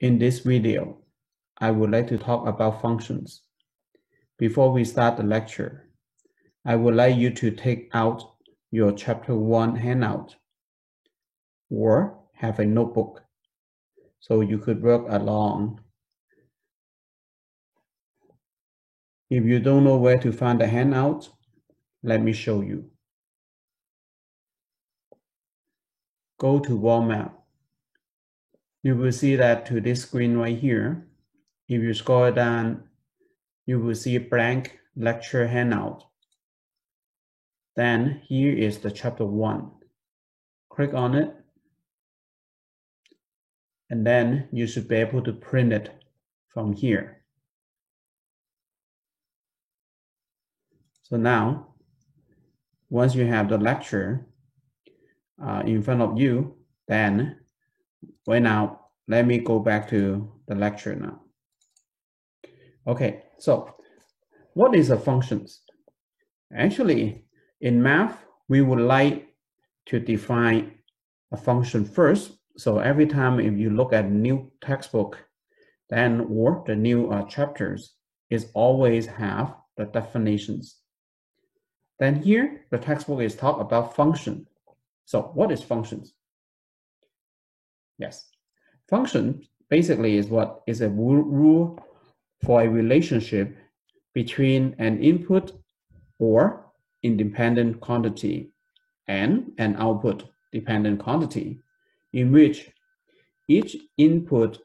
In this video, I would like to talk about functions. Before we start the lecture, I would like you to take out your chapter 1 handout or have a notebook so you could work along. If you don't know where to find the handout, let me show you. Go to WordMap. You will see that to this screen right here. If you scroll down, you will see a blank lecture handout. Then here is the chapter 1. Click on it. And then you should be able to print it from here. So now, once you have the lecture in front of you, then right now, let me go back to the lecture now. Okay, so what is a functions? Actually, in math, we would like to define a function first. So every time if you look at new textbook, then or the new chapters is always have the definitions. Then here, the textbook is talk about function. So what is functions? Yes, function basically is what is a rule for a relationship between an input or independent quantity and an output dependent quantity, in which each input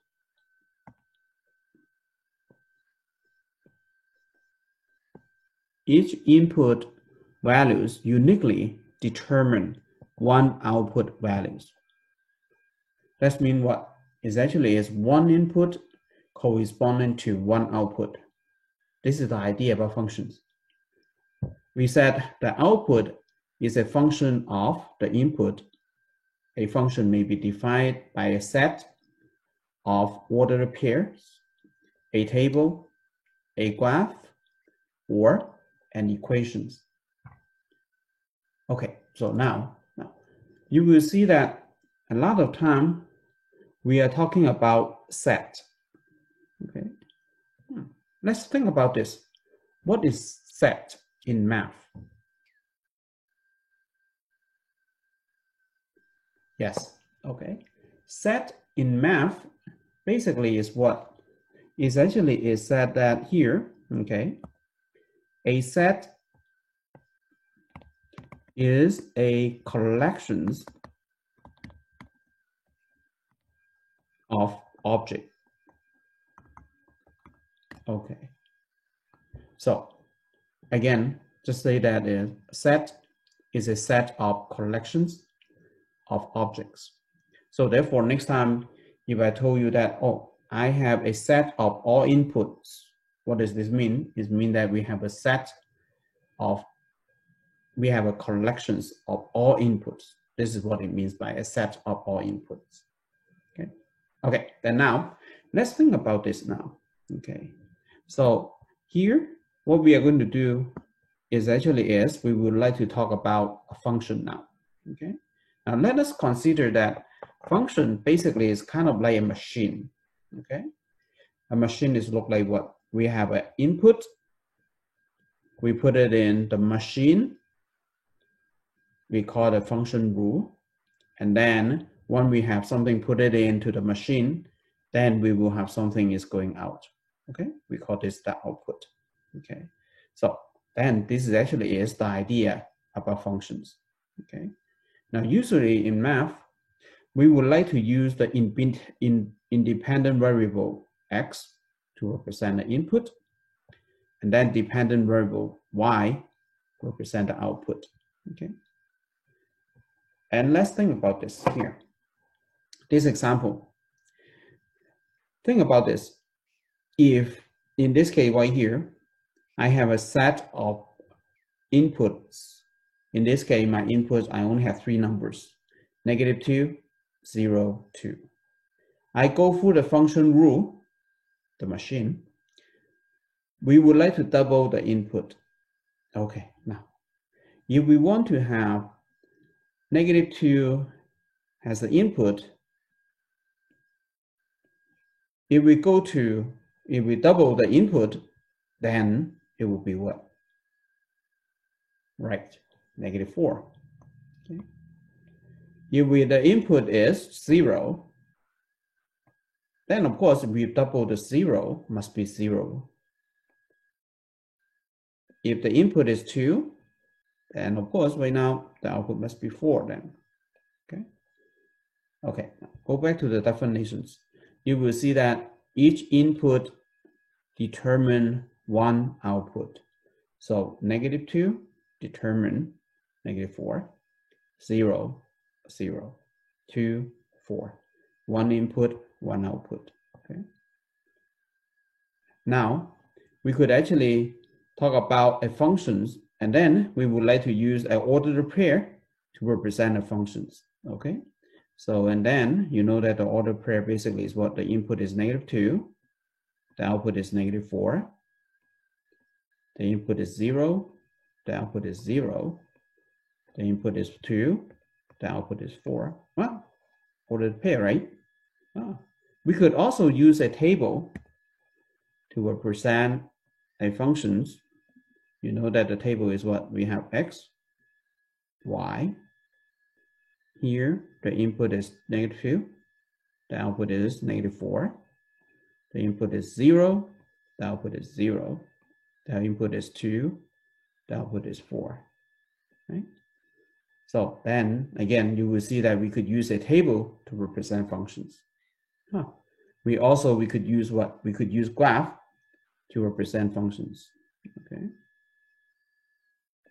values uniquely determine one output values. That means what? Is actually is one input corresponding to one output. This is the idea about functions. We said the output is a function of the input. A function may be defined by a set of ordered pairs, a table, a graph, or an equations. Okay, so now you will see that a lot of time we are talking about set. Okay, let's think about this. What is set in math? Yes, okay. Set in math basically is what? Essentially is said that here, okay, a set is a collection of objects. Okay. So again, just say that a set is a set of collections of objects. So therefore, next time if I told you that, oh, I have a set of all inputs, what does this mean? It means that we have a collections of all inputs. This is what it means by a set of all inputs. Okay. Okay, then now let's think about this now. Okay. So here, what we are going to do is we would like to talk about a function now. Okay. Now let us consider that function basically is kind of like a machine. Okay. A machine is look like what? We have an input. We put it in the machine. We call it a function rule. And then when we have something put it into the machine, then we will have something is going out. Okay, we call this the output. Okay, so then this is actually is the idea about functions. Okay, now usually in math, we would like to use the independent variable x to represent the input, and then dependent variable y to represent the output. Okay, and let's think about this here. This example. Think about this. If in this case right here, I have a set of inputs. In this case, my inputs, I only have 3 numbers, -2, 0, 2. I go through the function rule, the machine. We would like to double the input. Okay, now, if we want to have -2 as the input, if we double the input, then it will be what? Right, -4. Okay. If the input is 0, then of course if we double the 0, must be 0. If the input is 2, then of course right now the output must be 4 then. Okay, go back to the definitions. You will see that each input determine one output. So -2 determine -4, 0, 0, 2, 4. One input, one output. Okay. Now we could actually talk about a functions, and then we would like to use an ordered pair to represent the functions. Okay. So, and then you know that the ordered pair basically is what the input is -2, the output is -4, the input is 0, the output is 0, the input is 2, the output is 4. Well, ordered pair, right? We could also use a table to represent a functions. You know that the table is what? We have x, y. Here, the input is -2, the output is -4, the input is 0, the output is 0, the input is 2, the output is 4, right? So then, again, you will see that we could use a table to represent functions. We could use what? We could use graph to represent functions, okay?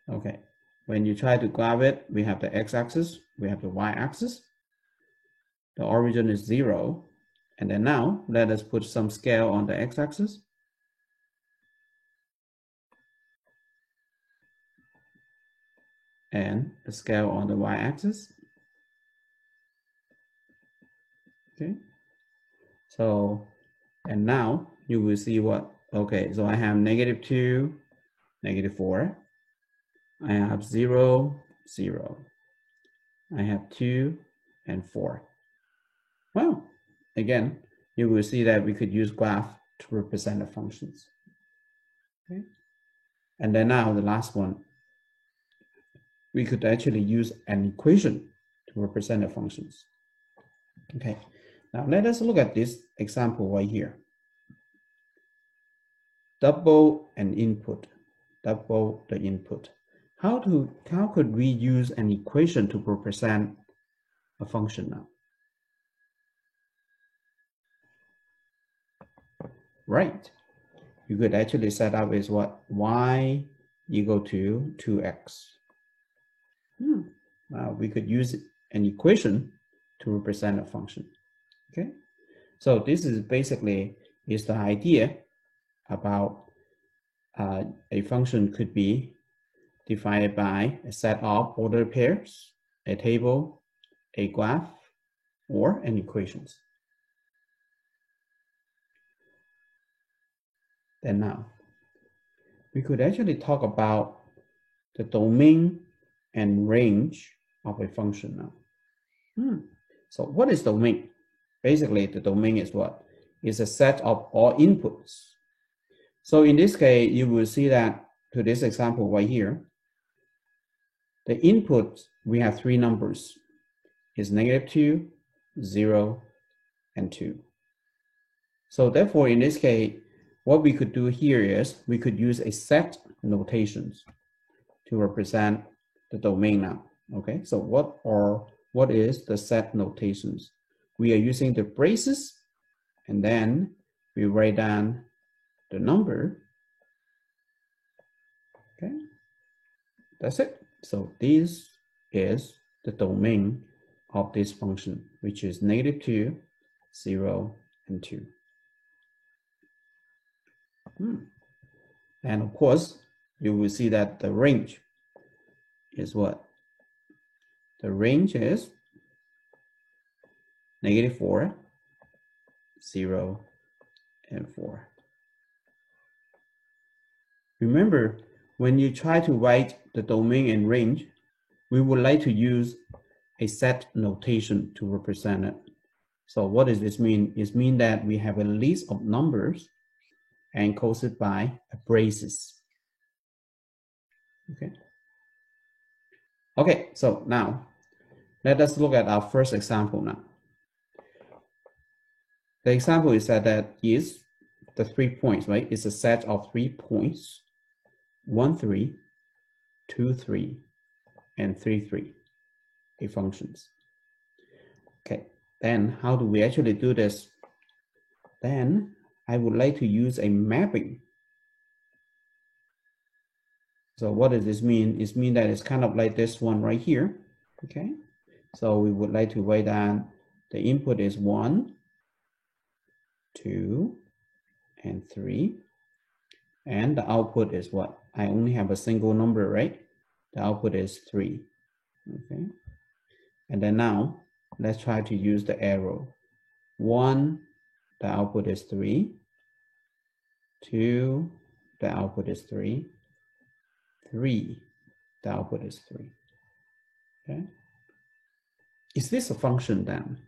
Okay. When you try to graph it, we have the x-axis, we have the y-axis. The origin is 0. And then now, let us put some scale on the x-axis. And the scale on the y-axis. Okay. So, and now you will see what? Okay, so I have -2, -4. I have 0, 0. I have 2 and 4. Well, again, you will see that we could use graph to represent the functions. Okay. And then now the last one, we could actually use an equation to represent the functions. Okay. Now let us look at this example right here. Double an input, double the input. How could we use an equation to represent a function now? Right. You could actually set up as what? Y equal to 2x. We could use an equation to represent a function. Okay. So this is basically is the idea about a function could be defined by a set of ordered pairs, a table, a graph, or an equations. Then now, we could actually talk about the domain and range of a function now. So what is domain? Basically, the domain is what? Is a set of all inputs. So in this case, you will see that to this example right here, the input, we have 3 numbers, is -2, 0, and 2. So therefore, in this case, what we could do here is we could use a set notations to represent the domain now. Okay, so what is the set notations? We are using the braces, and then we write down the number. Okay, that's it. So this is the domain of this function, which is -2, 0, and 2. And of course, you will see that the range is what? The range is -4, 0, and 4. Remember, when you try to write the domain and range, we would like to use a set notation to represent it. So what does this mean? It means that we have a list of numbers encoded by braces. Okay. Okay, so now let us look at our first example now. The example is that is the 3 points, right? It's a set of 3 points, 1, 3, 2, 3, and 3, 3, a functions. Okay, then how do we actually do this? Then I would like to use a mapping. So what does this mean? It means that it's kind of like this one right here. Okay, so we would like to write down the input is 1, 2, and 3, and the output is what? I only have a single number, right? The output is 3. Okay, and then now let's try to use the arrow. 1, the output is 3. 2, the output is 3. 3, the output is 3. Okay, is this a function then?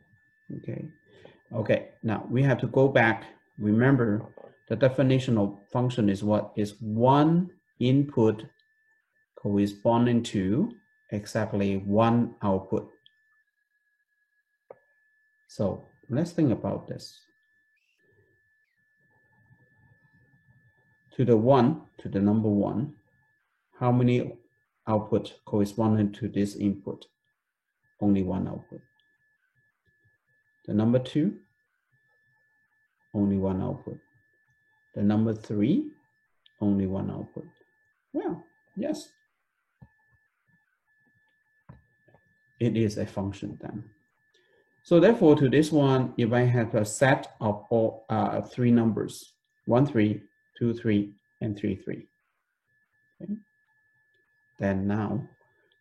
Okay, now we have to go back. Remember, the definition of function is what? Is one input corresponding to exactly one output. So let's think about this. To the number 1, how many output corresponding to this input? Only one output. The number 2, only one output. The number 3, only one output. Well, yes, it is a function then. So therefore, to this one, if I have a set of all 3 numbers, 1, 3, 2, 3, and 3, 3, okay, then now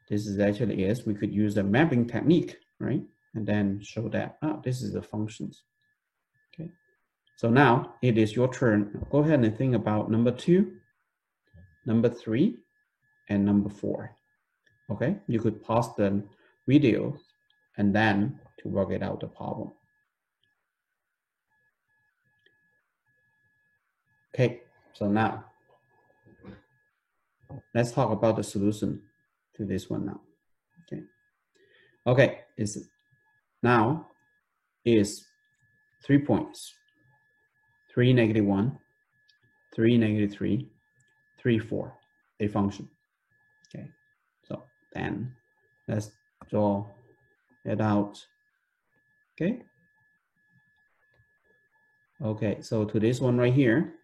this is actually we could use the mapping technique, right? And then show that this is the functions. Okay, so now it is your turn. Go ahead and think about number 2, number 3, and number 4. Okay, you could pause the video and then to work it out the problem. Okay, so now let's talk about the solution to this one now. Okay, now is 3 points, 3, -1, 3, -3, 3, 4, a function. Okay, so then let's draw it out. Okay, so to this one right here,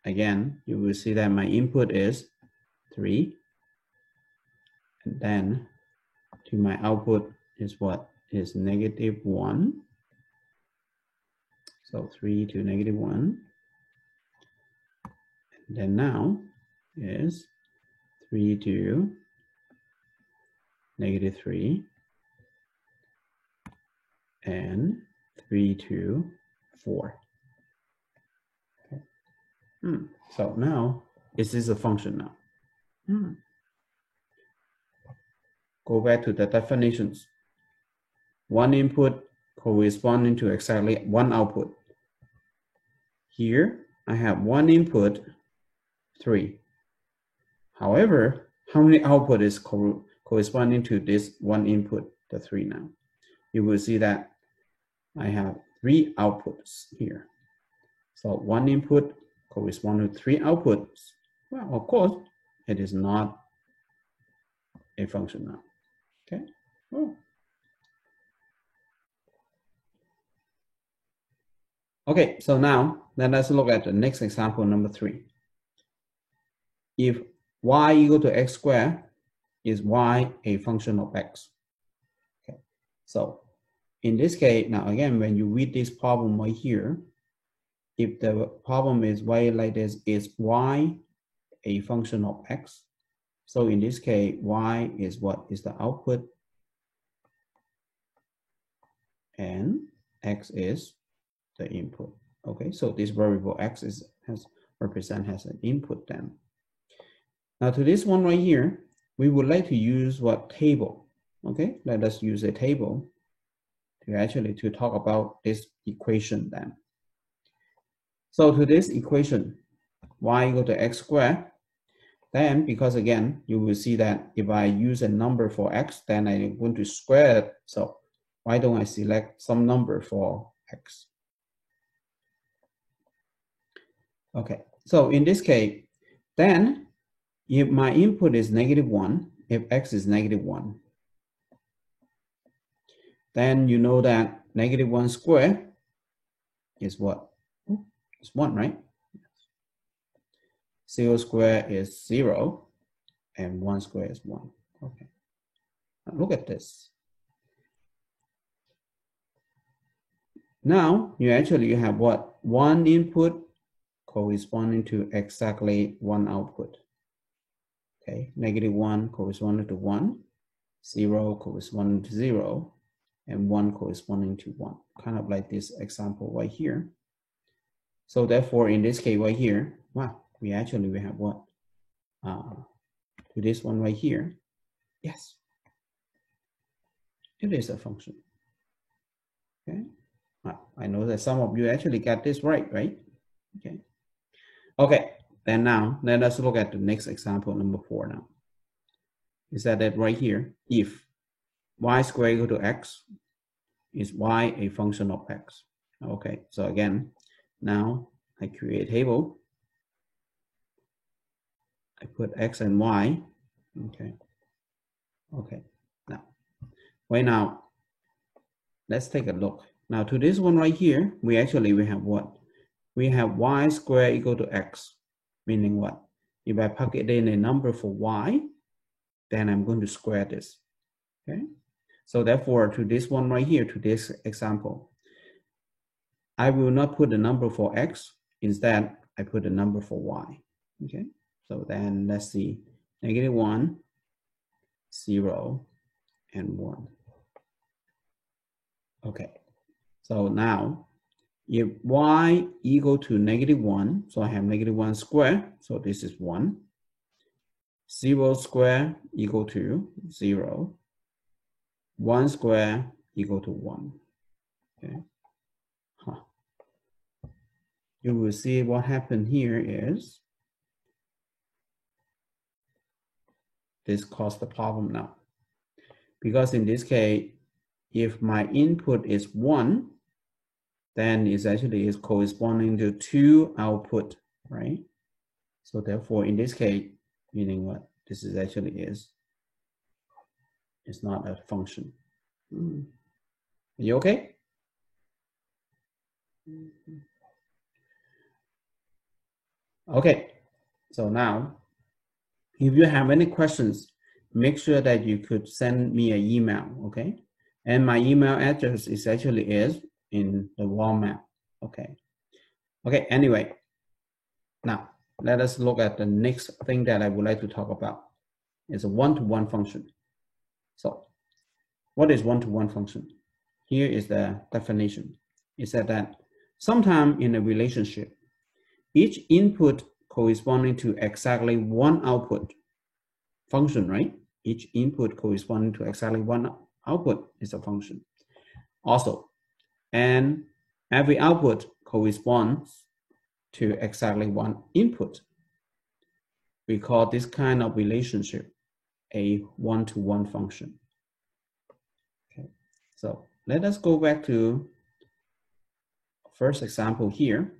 again, you will see that my input is 3, and then to my output is what? Is -1. So 3 to -1. And then now is 3 to -3 and 3 to 4. Okay. So now, is this a function now? Go back to the definitions. One input corresponding to exactly one output. Here, I have one input, 3. However, how many output is corresponding to this one input, the 3 now? You will see that I have 3 outputs here. So one input corresponds to 3 outputs. Well, of course, it is not a function now. Okay. Oh. Okay, so now let us look at the next example, number 3. If y equal to x squared, is y a function of x? Okay, so in this case, now again, when you read this problem right here, if the problem is y like this, is y a function of x? So in this case, y is what? Is the output, and x is the input. Okay, so this variable x has an input then. Now to this one right here, we would like to use what? Table. Okay, let us use a table to talk about this equation then. So to this equation, y equal to x squared, then because again, you will see that if I use a number for x, then I'm going to square it. So why don't I select some number for x? Okay, so in this case, then if my input is -1, if x is -1, then you know that -1 squared is what? It's 1, right? 0 squared is 0, and 1 squared is 1. Okay, now look at this. Now you have what? One input corresponding to exactly one output. Okay, -1 corresponding to 1, 0 corresponding to 0, and 1 corresponding to 1. Kind of like this example right here. So therefore, in this case right here, wow, we have what? To this one right here, yes, it is a function. Okay, I know that some of you actually got this right? Okay. Okay, then now let us look at the next example, number 4 now. Is that right here? If y squared equal to x, is y a function of x? Okay, so again, now I create a table. I put x and y. Okay. Now, right now, let's take a look. Now to this one right here, we have what? We have y squared equal to x, meaning what? If I plug it in a number for y, then I'm going to square this. Okay. So therefore, to this one right here, to this example, I will not put the number for x. Instead, I put the number for y. Okay. So then let's see, -1, 0, and 1. Okay. So now, if y equal to -1, so I have -1 squared, so this is 1. 0 squared equal to 0. 1 squared equal to 1. Okay. You will see what happened here is this caused the problem now. Because in this case, if my input is 1, then it actually is corresponding to 2 output, right? So therefore, in this case, meaning what? This is actually it's not a function. Are you okay? Okay, so now, if you have any questions, make sure that you could send me an email, okay? And my email address is actually in the wall map, okay? Okay, anyway, now let us look at the next thing that I would like to talk about. It's a one-to-one function. So what is one-to-one function? Here is the definition. It said that sometime in a relationship, each input corresponding to exactly one output function, right? Each input corresponding to exactly one output is a function. Also, and every output corresponds to exactly one input. We call this kind of relationship a one-to-one function. Okay, so let us go back to first example here.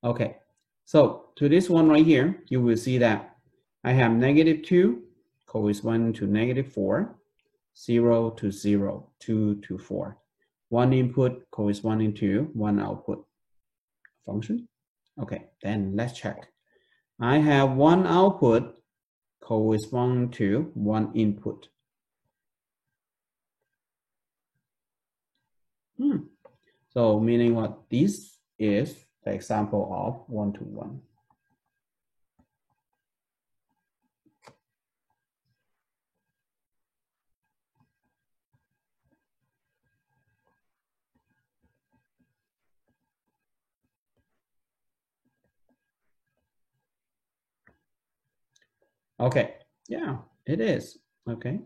Okay, so to this one right here, you will see that I have -2 corresponding to -4, 0 to 0, 2 to 4. One input corresponding to one output function. Okay, then let's check. I have one output corresponding to one input. So meaning what? This is the example of one-to-one. Okay, yeah, it is. Okay.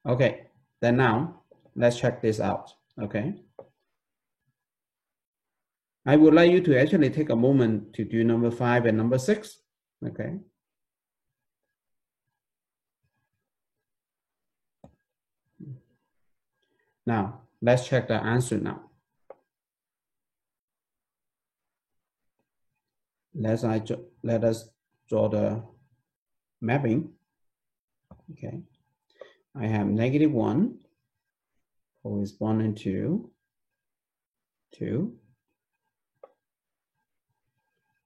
Okay, then now let's check this out, okay? I would like you to actually take a moment to do number 5 and number 6, okay? Now, let's check the answer now. Let us draw the mapping, okay? I have -1 corresponding to 2.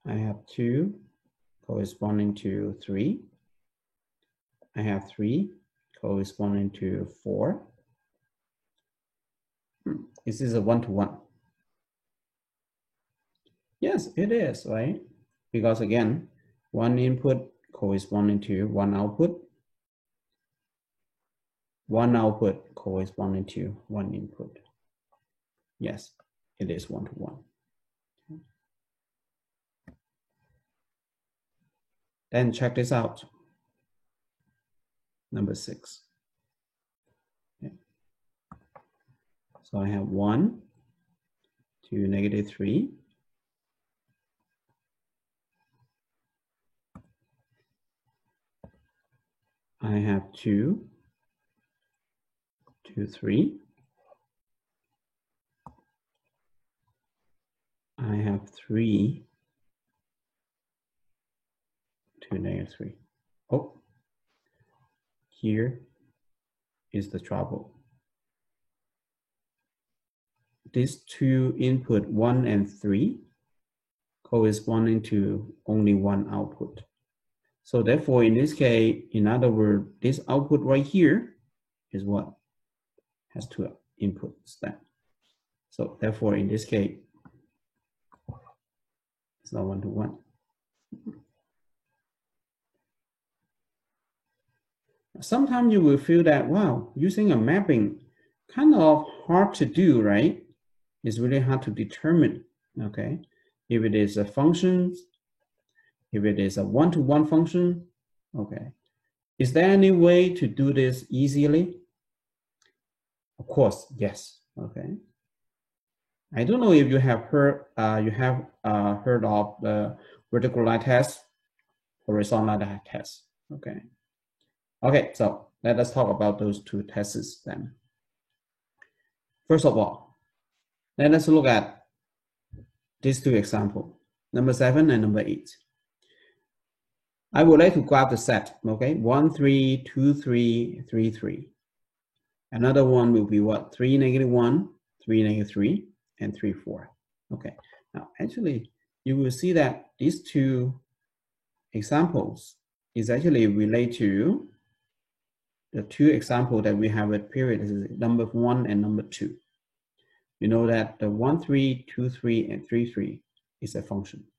I have 2 corresponding to 3. I have 3 corresponding to 4. Is this a one-to-one? Yes, it is, right? Because again, one input corresponding to one output corresponding to one input. Yes, it is one-to-one. Then check this out. Number 6. Okay. So I have 1 to -3. I have 2 to 3. I have 3 to -3. Oh, here is the trouble. These two input 1 and 3 corresponding to only one output. So therefore, in this case, in other words, this output right here is what has two inputs then. So therefore, in this case, it's not one-to-one. Sometimes you will feel that, wow, using a mapping kind of hard to do, right? It's really hard to determine, okay? If it is a function, if it is a one-to-one function, okay. Is there any way to do this easily? Of course, yes, okay. I don't know if you have heard heard of the vertical line test, horizontal line test, okay. Okay, so let us talk about those two tests then. First of all, let us look at these two examples, number 7 and number 8. I would like to graph the set, okay? 1, 3, 2, 3, 3, 3. Another one will be what? 3, -1, 3, -3, and 3, 4. Okay, now actually, you will see that these two examples is actually related to the two examples that we have at period, is number 1 and number 2. You know that the 1, 3, 2, 3, and 3, 3 is a function.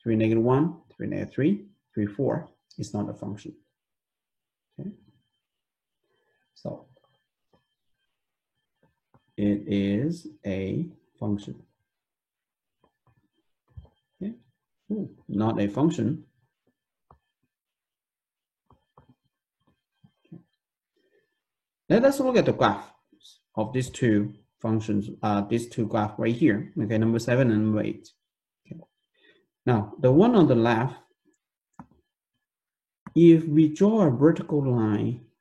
3, -1, 3, -3, 3, 4 is not a function. Okay. So it is a function. Okay. Ooh, not a function. Okay. Let us look at the graph of these two functions, these two graphs right here. Okay, number 7 and number 8. Okay. Now, the one on the left, if we draw a vertical line,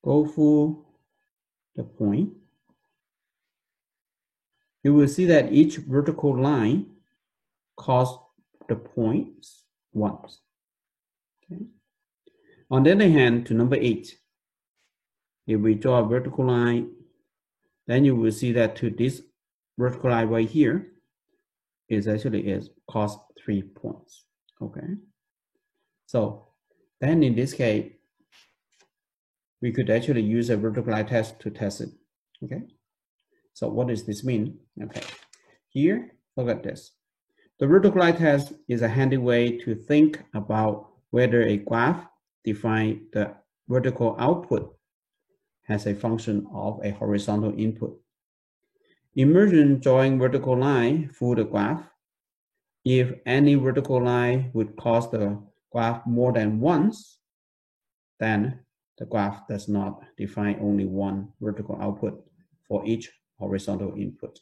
go through the point, you will see that each vertical line causes the points once. Okay. On the other hand, to number 8, if we draw a vertical line, then you will see that to this vertical line right here is cost 3 points. Okay. So then in this case, we could actually use a vertical line test to test it. Okay. So what does this mean? Okay. Here, look at this. The vertical line test is a handy way to think about whether a graph defines the vertical output has a function of a horizontal input. Imagine drawing vertical line through the graph. If any vertical line would cross the graph more than once, then the graph does not define only one vertical output for each horizontal input.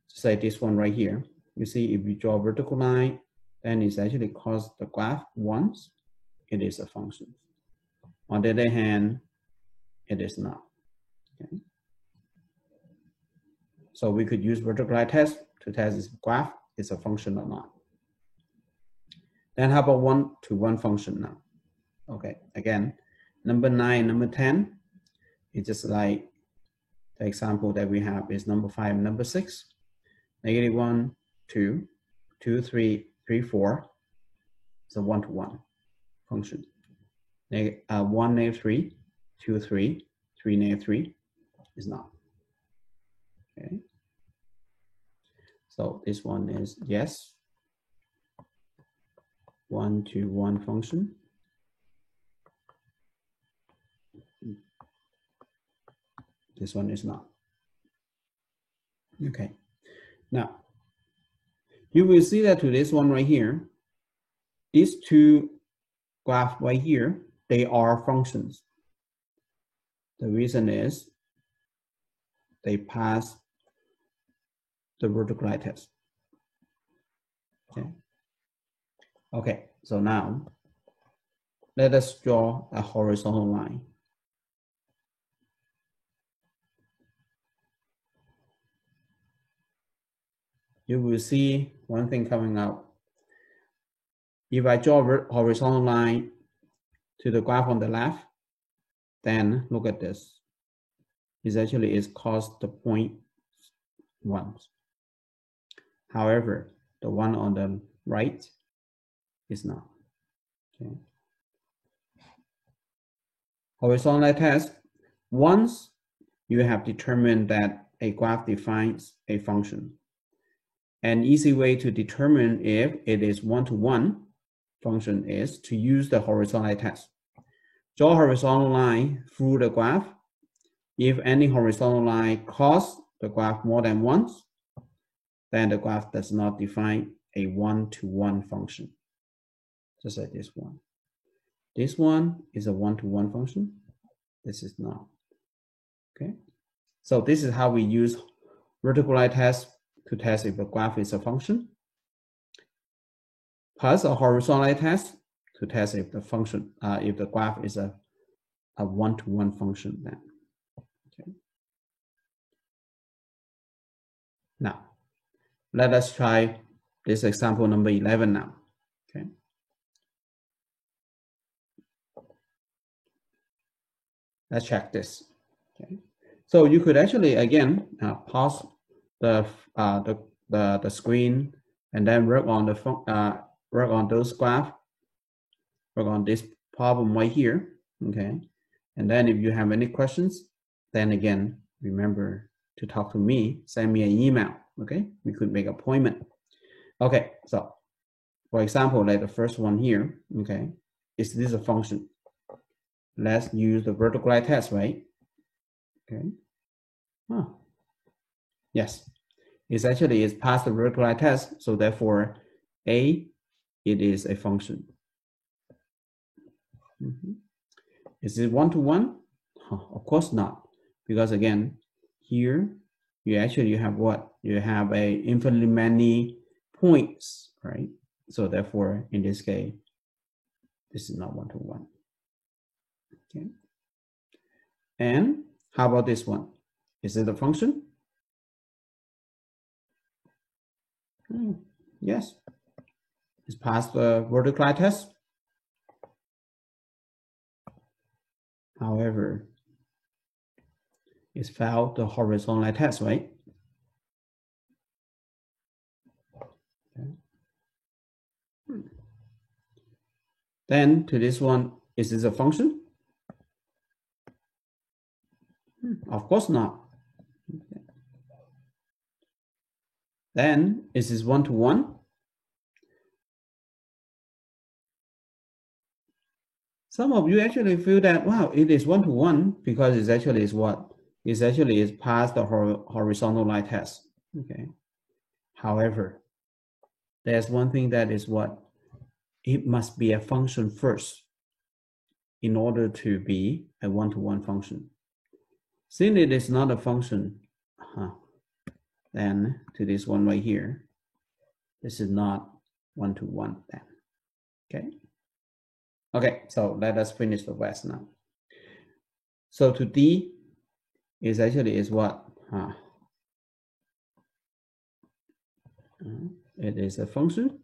Say this one right here, you see if you draw a vertical line, then it's actually cause the graph once, it is a function. On the other hand, it is not. Okay. So we could use vertical line test to test this graph is a function or not. Then how about one-to-one function now? Okay, again, number 9, number 10, it's just like the example that we have is number 5, number 6, -1, 2, 2, 3, 3, 4. It's a one-to-one function. 1, -3, 2, 3, 3, -3 is not. Okay. So this one is yes, one-to-one function. This one is not. Okay. Now, you will see that to this one right here, these two graphs right here, they are functions. The reason is they pass the vertical line test. Okay. Okay, so now let us draw a horizontal line. You will see one thing coming out. If I draw a horizontal line to the graph on the left, then look at this. It actually is cos the point 1. However, the one on the right is not. Okay. Horizontal line test, once you have determined that a graph defines a function, an easy way to determine if it is one-to-one function is to use the horizontal line test. Draw a horizontal line through the graph. If any horizontal line crosses the graph more than once, then the graph does not define a one-to-one function. Just like this one. This one is a one-to-one function. This is not. Okay. So this is how we use vertical line test to test if the graph is a function, plus a horizontal line test to test if the function, if the graph is a one-to-one function then. Okay. Now, let us try this example number 11 now. Okay. Let's check this. Okay. So you could actually again pause the screen and then work on those graphs, work on this problem right here. Okay. And then if you have any questions, then again remember to talk to me. Send me an email. Okay. We could make an appointment. Okay. So for example, like the first one here. Okay. Is this a function? Let's use the vertical line test, right? Okay. Oh. Yes, it's actually past the vertical line test, so therefore A, it is a function. Is it one-to-one? Of course not, because again, here you have what? You have a infinitely many points, right? So therefore, in this case, this is not one-to-one. Okay. And how about this one? Is it a function? Yes. It's passed the vertical line test. However, it's failed the horizontal line test, right? Okay. Then to this one, is this a function? Of course not. Okay. Then is this one-to-one? Some of you actually feel that, wow, it is one-to-one because it actually is what? It actually is past the horizontal line test. Okay. However, there's one thing that is what? It must be a function first. in order to be a one-to-one function. Since it is not a function, then to this one right here, this is not one-to-one then, okay? Okay, so let us finish the rest now. So to D is actually is what? It is a function,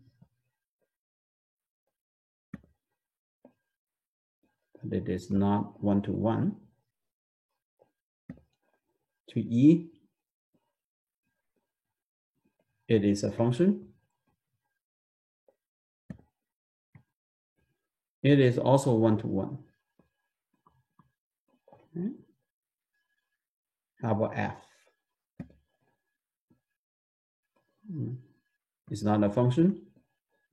but it is not one-to-one. To E, it is a function. It is also one-to-one. Okay. How about F? It's not a function,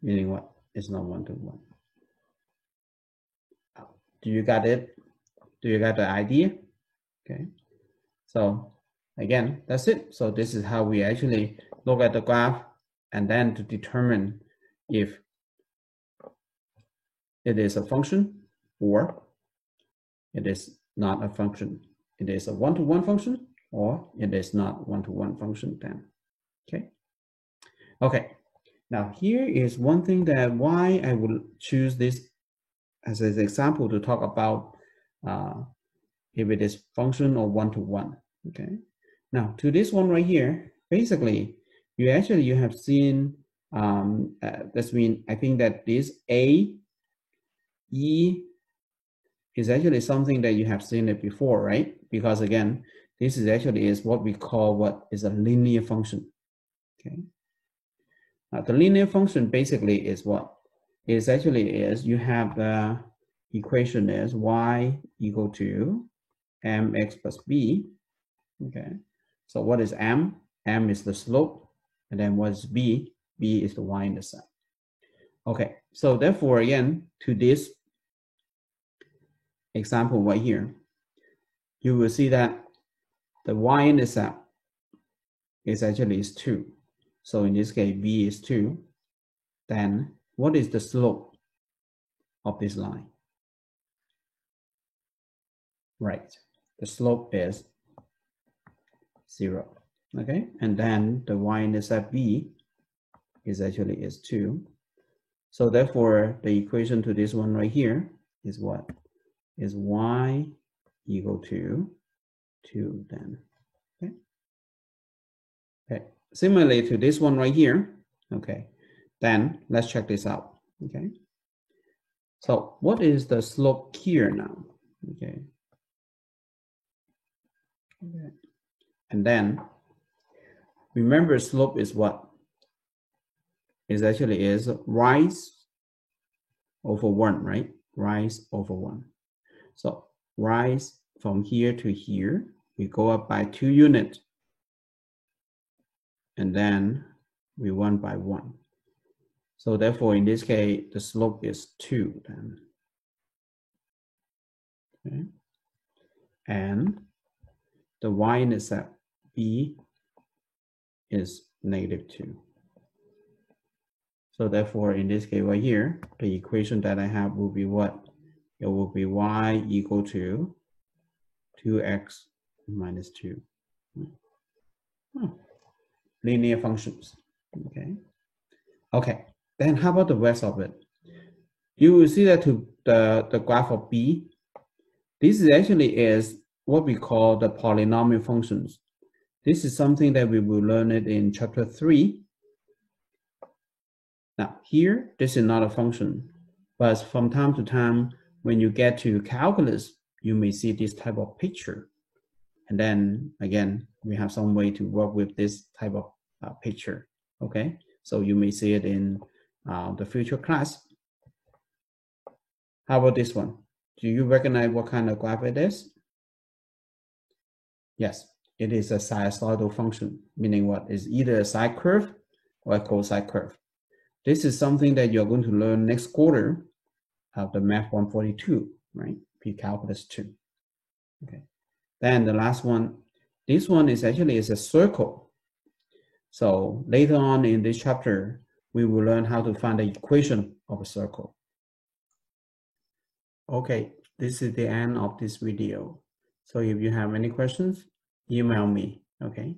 meaning what? It's not one-to-one. Do you got it? Do you got the idea? Okay. So again, that's it. So this is how we actually look at the graph and then to determine if it is a function or it is not a function. It is a one-to-one function or it is not one-to-one function then. Okay. Okay. Now here is one thing that why I would choose this as an example to talk about if it is function or one-to-one. Okay. Now to this one right here, basically you have seen that's mean I think that this A E is actually something that you have seen it before, right? Because again, this is actually is what we call what is a linear function. Okay. Now the linear function basically is what? It actually is you have the equation is y equal to mx plus b. Okay. So what is m? M is the slope, and then what is b? B is the y-intercept. Okay. So therefore, again, to this example right here, you will see that the y-intercept is actually is 2. So in this case, b is 2. Then what is the slope of this line? Right. The slope is 0. Okay. And then the y-intercept b is actually is 2. So therefore, the equation to this one right here is what? Is y equal to 2 then. Okay. Okay. Similarly to this one right here. Okay. Then let's check this out. Okay. So what is the slope here now? Okay. Okay. And then remember slope is what? Is actually is rise over 1, right? Rise over 1. So rise from here to here, we go up by 2 units. And then we 1 by 1. So therefore, in this case, the slope is 2 then. Okay. And the y-intercept b is -2. So therefore, in this case right here, the equation that I have will be what? It will be y equal to 2x minus 2. Linear functions. Okay. Okay. Then how about the rest of it? You will see that to the graph of B, this is actually is what we call the polynomial functions. This is something that we will learn it in chapter 3. Now here, this is not a function, but from time to time, when you get to calculus, you may see this type of picture. And then again, we have some way to work with this type of picture. Okay, so you may see it in the future class. How about this one? Do you recognize what kind of graph it is? Yes, it is a sinusoidal function, meaning what is either a sine curve or a cosine curve. This is something that you're going to learn next quarter of the Math 142, right? P-Calculus 2. Okay. Then the last one, this one is actually is a circle. So later on in this chapter, we will learn how to find the equation of a circle. Okay, this is the end of this video. So if you have any questions, email me, okay?